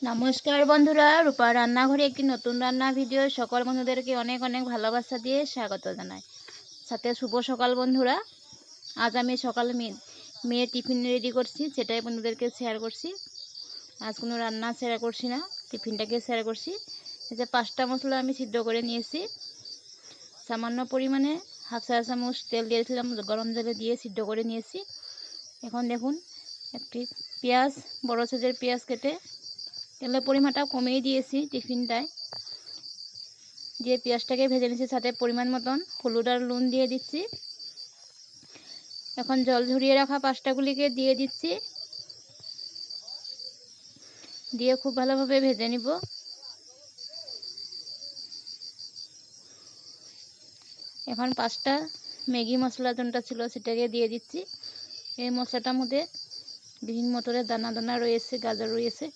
নমস্কার বন্ধুরা, রূপা রান্নাঘরে একটি নতুন রান্না ভিডিও সকল বন্ধুদেরকে অনেক অনেক ভালোবাসা দিয়ে স্বাগত জানাই। সাথে শুভ সকাল বন্ধুরা। আজ আমি সকালে মেয়ের টিফিন রেডি করছি, সেটাই বন্ধুদেরকে শেয়ার করছি। আজ কোনো রান্না শেয়ার করছি না, টিফিনটাকে শেয়ার করছি। এই যে 5টা মশলা আমি সিদ্ধ করে নিয়েছি। সামান্য পরিমাণে হাফ চা চামচ তেল দিয়েছিলাম, গরম জলে দিয়ে সিদ্ধ করে নিয়েছি। এখন দেখুন একটি পেঁয়াজ, বড় সাইজের পেঁয়াজ কেটে তেলের পরিমাণটা কমিয়ে দিয়েছি টিফিনটায়, দিয়ে পেঁয়াজটাকে ভেজে নিচ্ছি। সাথে পরিমাণ মতন হলুদ আর নুন দিয়ে দিচ্ছি। এখন জল ঝরিয়ে রাখা পাস্তাগুলিকে দিয়ে দিচ্ছি, দিয়ে খুব ভালোভাবে ভেজে নিব। এখন 5টা ম্যাগি মশলা যোনটা ছিল সেটাকে দিয়ে দিচ্ছি। এই মশলাটার মধ্যে বিভিন্ন মটরের দানা দানা রয়েছে, গাজর রয়েছে,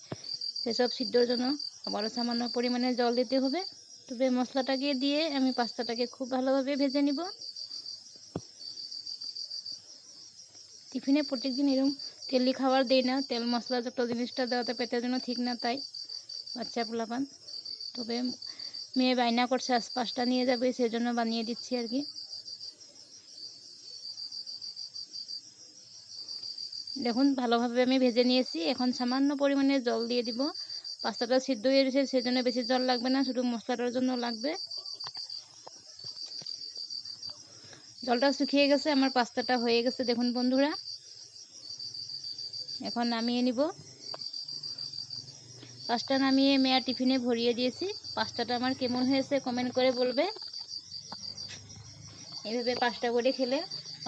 সেসব সিদ্ধর জন্য আবারও সামান্য পরিমাণে জল দিতে হবে। তবে মশলাটাকে দিয়ে আমি পাস্তাটাকে খুব ভালোভাবে ভেজে নিব। টিফিনে প্রত্যেকদিন এরকম তেলি খাবার দেই না, তেল মশলা যত জিনিসটা দেওয়াতে পেটের জন্য ঠিক না, তাই বাচ্চা পোলাপান। তবে মেয়ে বায়না করছে আজ পাস্তা নিয়ে যাবে, সেই জন্য বানিয়ে দিচ্ছি আর কি। দেখুন ভালোভাবে আমি ভেজে নিয়েছি। এখন সামান্য পরিমাণে জল দিয়ে দিব। পাস্তাটা সিদ্ধ হয়ে গেছে, সেই জন্য বেশি জল লাগবে না, শুধু মশলাটার জন্য লাগবে। জলটা শুকিয়ে গেছে, আমার পাস্তাটা হয়ে গেছে দেখুন বন্ধুরা। এখন নামিয়ে নিব। পাস্তা নামিয়ে মেয়ের টিফিনে ভরিয়ে দিয়েছি। পাস্তাটা আমার কেমন হয়েছে কমেন্ট করে বলবে। এইভাবে পাস্তা করে খেলে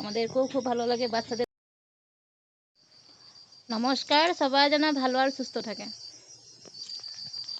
আমাদেরকেও খুব ভালো লাগে, বাচ্চাদের। নমস্কার, সবাই যেন ভালো আর সুস্থ থাকে।